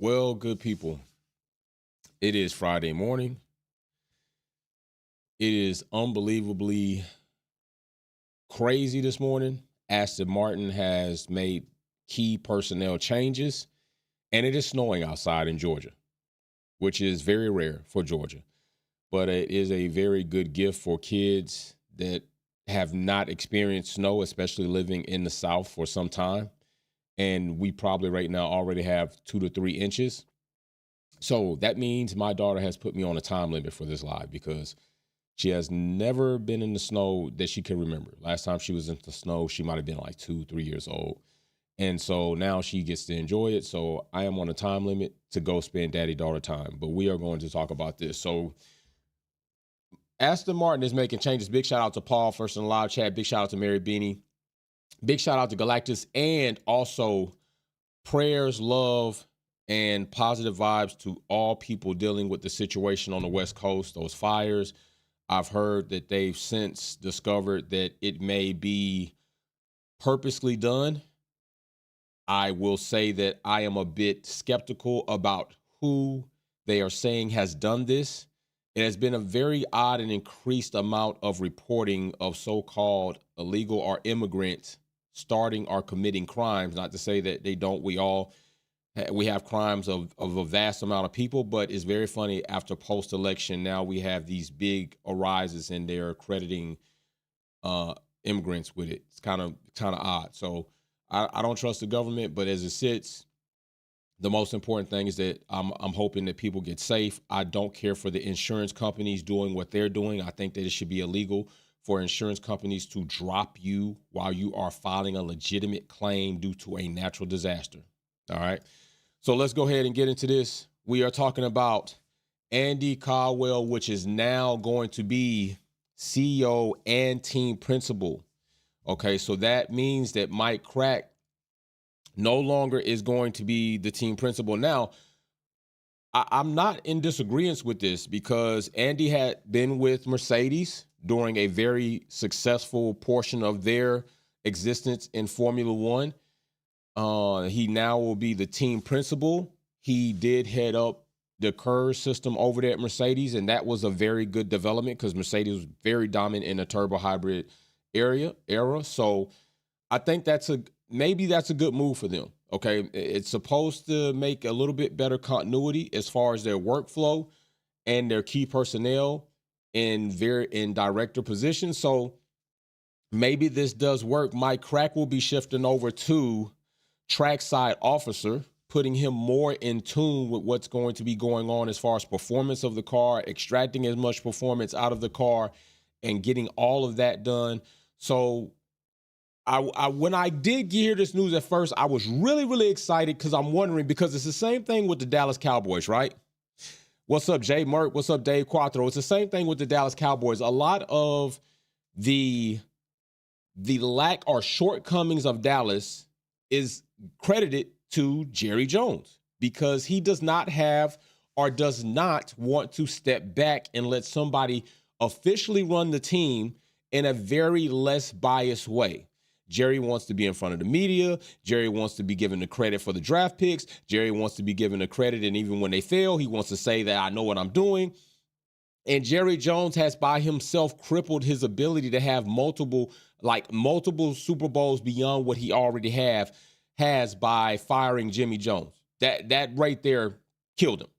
Well, good people, it is Friday morning. It is unbelievably crazy this morning. Aston Martin has made key personnel changes, and it is snowing outside in Georgia, which is very rare for Georgia. But it is a very good gift for kids that have not experienced snow, especially living in the South for some time. And we probably right now already have 2 to 3 inches. So that means my daughter has put me on a time limit for this live because she has never been in the snow that she can remember. Last time she was in the snow, she might have been like 2, 3 years old. And so now she gets to enjoy it. So I am on a time limit to go spend daddy-daughter time. But we are going to talk about this. So Aston Martin is making changes. Big shout out to Paul, first in the live chat. Big shout out to Mary Beanie. Big shout out to Galactus. And also prayers, love, and positive vibes to all people dealing with the situation on the West Coast, those fires. I've heard that they've since discovered that it may be purposely done. I will say that I am a bit skeptical about who they are saying has done this. It has been a very odd and increased amount of reporting of so-called illegal or immigrants starting or committing crimes. Not to say that they don't. We have crimes of a vast amount of people, but it's very funny after post-election. Now we have these big arises and they're crediting immigrants with it. It's kind of odd. So I don't trust the government, but as it sits, the most important thing is that I'm hoping that people get safe. I don't care for the insurance companies doing what they're doing. I think that it should be illegal for insurance companies to drop you while you are filing a legitimate claim due to a natural disaster. All right. So let's go ahead and get into this. We are talking about Andy Caldwell, which is now going to be CEO and team principal. Okay, so that means that Mike Crack no longer is going to be the team principal. Now, I'm not in disagreement with this because Andy had been with Mercedes during a very successful portion of their existence in Formula One. He now will be the team principal. He did head up the KERS system over there at Mercedes, and that was a very good development because Mercedes was very dominant in the turbo hybrid era. So I think maybe that's a good move for them. Okay, it's supposed to make a little bit better continuity as far as their workflow and their key personnel in director positions. So maybe this does work. Mike Crack will be shifting over to trackside officer, putting him more in tune with what's going to be going on as far as performance of the car, extracting as much performance out of the car, and getting all of that done. So when I did hear this news at first, I was really, really excited because I'm wondering, because it's the same thing with the Dallas Cowboys, right? What's up, Jay Merck? What's up, Dave Quattro? It's the same thing with the Dallas Cowboys. A lot of the lack or shortcomings of Dallas is credited to Jerry Jones because he does not have or does not want to step back and let somebody officially run the team in a very less biased way. Jerry wants to be in front of the media. Jerry wants to be given the credit for the draft picks. Jerry wants to be given the credit, and even when they fail, he wants to say that I know what I'm doing. And Jerry Jones has by himself crippled his ability to have multiple Super Bowls beyond what he already has by firing Jimmy Jones. That right there killed him.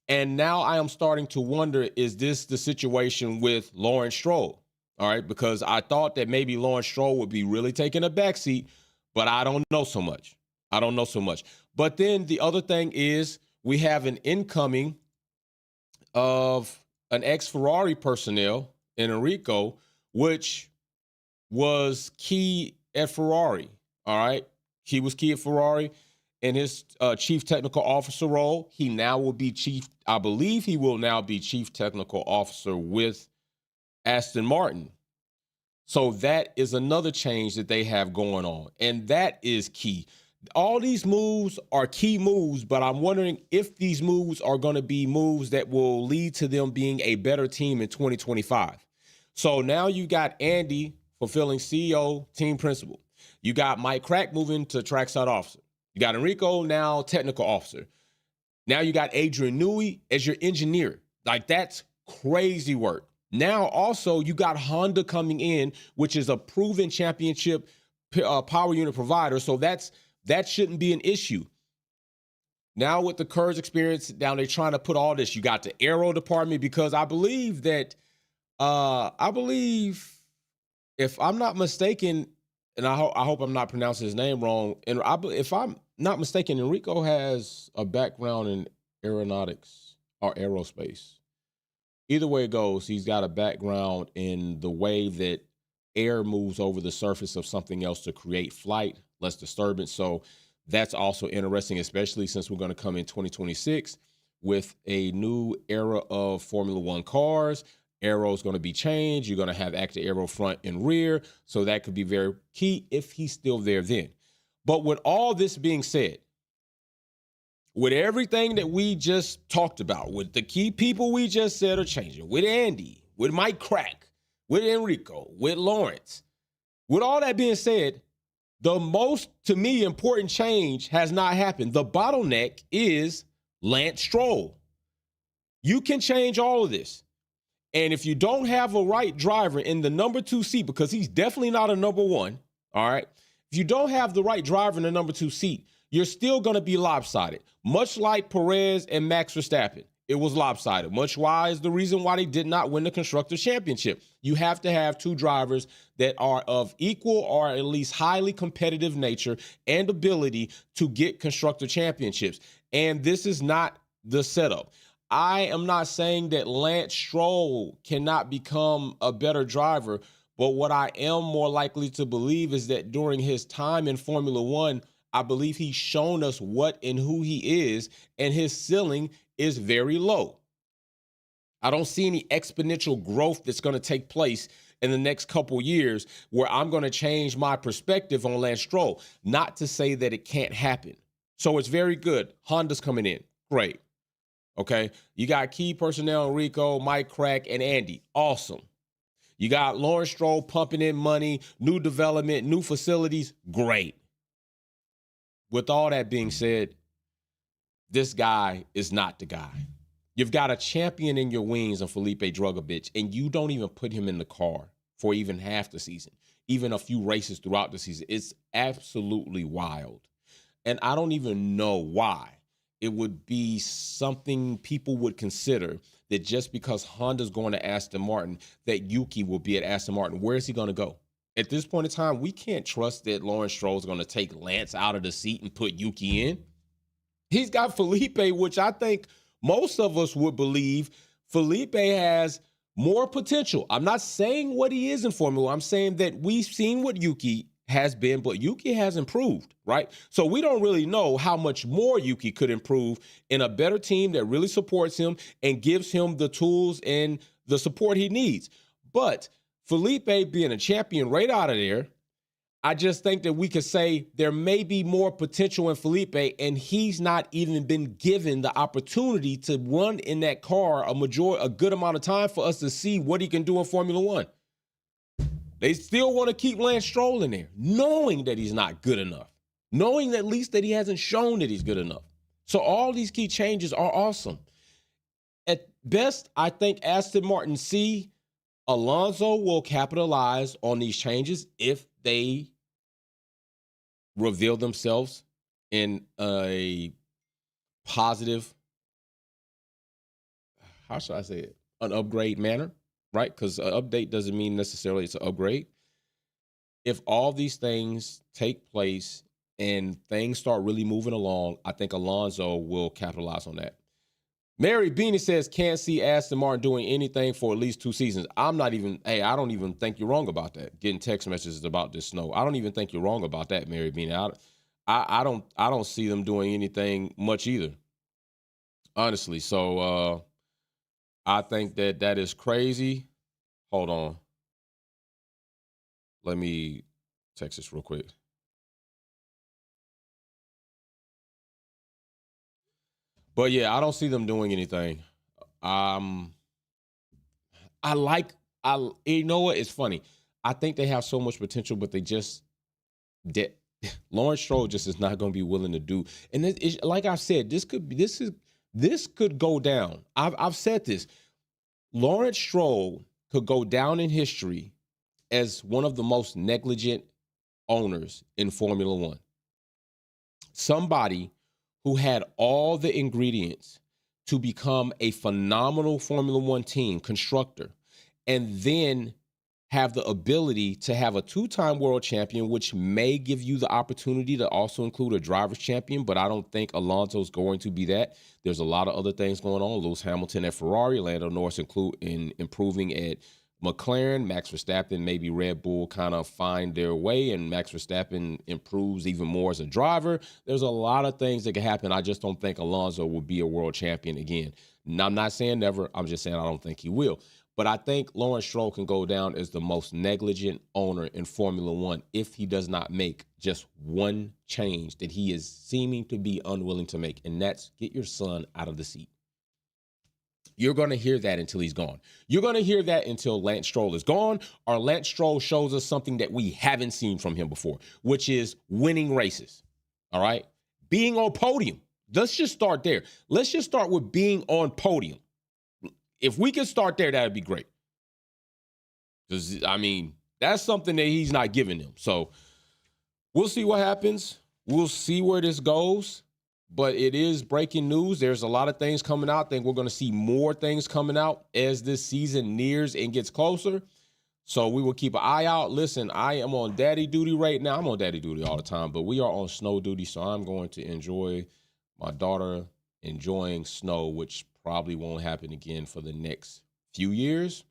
And now I am starting to wonder, is this the situation with Lawrence Stroll? All right, because I thought that maybe Lawrence Stroll would be really taking a backseat, but I don't know so much. But then the other thing is we have an incoming of an ex-Ferrari personnel in Enrico, which was key at Ferrari. All right, he was key at Ferrari in his chief technical officer role. He now will be I believe he will now be chief technical officer with Aston Martin. So that is another change that they have going on, and that is key. All these moves are key moves, but I'm wondering if these moves are going to be moves that will lead to them being a better team in 2025. So now you got Andy fulfilling CEO, team principal. You got Mike Crack moving to trackside officer. You got Enrico now technical officer. Now you got Adrian Newey as your engineer. Like, that's crazy work. Now also you got Honda coming in, which is a proven championship power unit provider. So that shouldn't be an issue. Now with the Kurz experience, now they're trying to put all this. You got the aero department, because I believe that, if I'm not mistaken, and I hope I'm not pronouncing his name wrong, and if I'm not mistaken, Enrico has a background in aeronautics or aerospace. Either way it goes, he's got a background in the way that air moves over the surface of something else to create flight, less disturbance. So that's also interesting, especially since we're going to come in 2026 with a new era of Formula One cars. Aero is going to be changed. You're going to have active aero front and rear. So that could be very key if he's still there then. But with all this being said, with everything that we just talked about, with the key people we just said are changing, with Andy, with Mike Crack, with Enrico, with Lawrence, with all that being said, the most, to me, important change has not happened. The bottleneck is Lance Stroll. You can change all of this. And if you don't have a right driver in the number 2 seat, because he's definitely not a number 1, all right? If you don't have the right driver in the number 2 seat, you're still going to be lopsided. Much like Perez and Max Verstappen, it was lopsided. Much why is the reason why they did not win the Constructors' Championship. You have to have 2 drivers that are of equal or at least highly competitive nature and ability to get Constructor Championships. And this is not the setup. I am not saying that Lance Stroll cannot become a better driver, but what I am more likely to believe is that during his time in Formula One, I believe he's shown us what and who he is, and his ceiling is very low. I don't see any exponential growth that's going to take place in the next couple years where I'm going to change my perspective on Lance Stroll. Not to say that it can't happen. So it's very good. Honda's coming in. Great. Okay. You got key personnel, Enrico, Mike Crack, and Andy. Awesome. You got Lawrence Stroll pumping in money, new development, new facilities. Great. With all that being said, this guy is not the guy. You've got a champion in your wings of Felipe Drugovich, and you don't even put him in the car for even half the season, even a few races throughout the season. It's absolutely wild. And I don't even know why it would be something people would consider that just because Honda's going to Aston Martin, that Yuki will be at Aston Martin. Where is he going to go? At this point in time, we can't trust that Lawrence Stroll is going to take Lance out of the seat and put Yuki in. He's got Felipe, which I think most of us would believe Felipe has more potential. I'm not saying what he is in Formula One. I'm saying that we've seen what Yuki has been, but Yuki has improved, right? So we don't really know how much more Yuki could improve in a better team that really supports him and gives him the tools and the support he needs. But Felipe being a champion right out of there, I just think that we could say there may be more potential in Felipe, and he's not even been given the opportunity to run in that car a good amount of time for us to see what he can do in Formula One. They still want to keep Lance Stroll in there, knowing that he's not good enough, knowing at least that he hasn't shown that he's good enough. So all these key changes are awesome. At best, I think Aston Martin see Alonso will capitalize on these changes if they reveal themselves in a positive, how should I say it, an upgrade manner, right? Because an update doesn't mean necessarily it's an upgrade. If all these things take place and things start really moving along, I think Alonso will capitalize on that. Mary Beanie says, can't see Aston Martin doing anything for at least 2 seasons. I don't even think you're wrong about that. Getting text messages about this snow. I don't even think you're wrong about that, Mary Beanie. I don't see them doing anything much either, honestly. So I think that is crazy. Hold on. Let me text this real quick. But yeah, I don't see them doing anything. You know what? It's funny. I think they have so much potential, but Lawrence Stroll just is not going to be willing to do. And like I said, this is This could go down. I've said this. Lawrence Stroll could go down in history as one of the most negligent owners in Formula One. Somebody who had all the ingredients to become a phenomenal Formula One team constructor, and then have the ability to have a two-time world champion, which may give you the opportunity to also include a driver's champion, but I don't think Alonso's going to be that. There's a lot of other things going on. Lewis Hamilton at Ferrari, Lando Norris improving at McLaren, Max Verstappen, maybe Red Bull kind of find their way, and Max Verstappen improves even more as a driver. There's a lot of things that can happen. I just don't think Alonso will be a world champion again. And I'm not saying never. I'm just saying I don't think he will. But I think Lawrence Stroll can go down as the most negligent owner in Formula One if he does not make just one change that he is seeming to be unwilling to make, and that's get your son out of the seat. You're going to hear that until he's gone. You're going to hear that until Lance Stroll is gone, or Lance Stroll shows us something that we haven't seen from him before, which is winning races, all right? Being on podium. Let's just start there. Let's just start with being on podium. If we can start there, that would be great. Because, I mean, that's something that he's not giving them. So we'll see what happens. We'll see where this goes. But it is breaking news. There's a lot of things coming out. I think we're going to see more things coming out as this season nears and gets closer. So we will keep an eye out. Listen, I am on daddy duty right now. I'm on daddy duty all the time, but we are on snow duty. So I'm going to enjoy my daughter enjoying snow, which probably won't happen again for the next few years.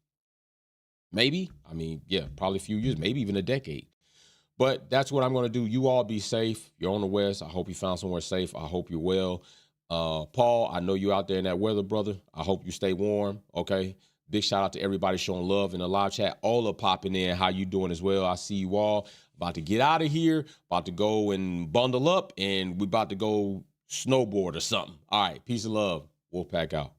Maybe. I mean, yeah, probably a few years, maybe even a decade. But that's what I'm going to do. You all be safe. You're on the West. I hope you found somewhere safe. I hope you're well. Paul, I know you're out there in that weather, brother. I hope you stay warm, okay? Big shout out to everybody showing love in the live chat. All of popping in. How you doing as well? I see you all. About to get out of here. About to go and bundle up, and we about to go snowboard or something. All right. Peace and love. Wolfpack out.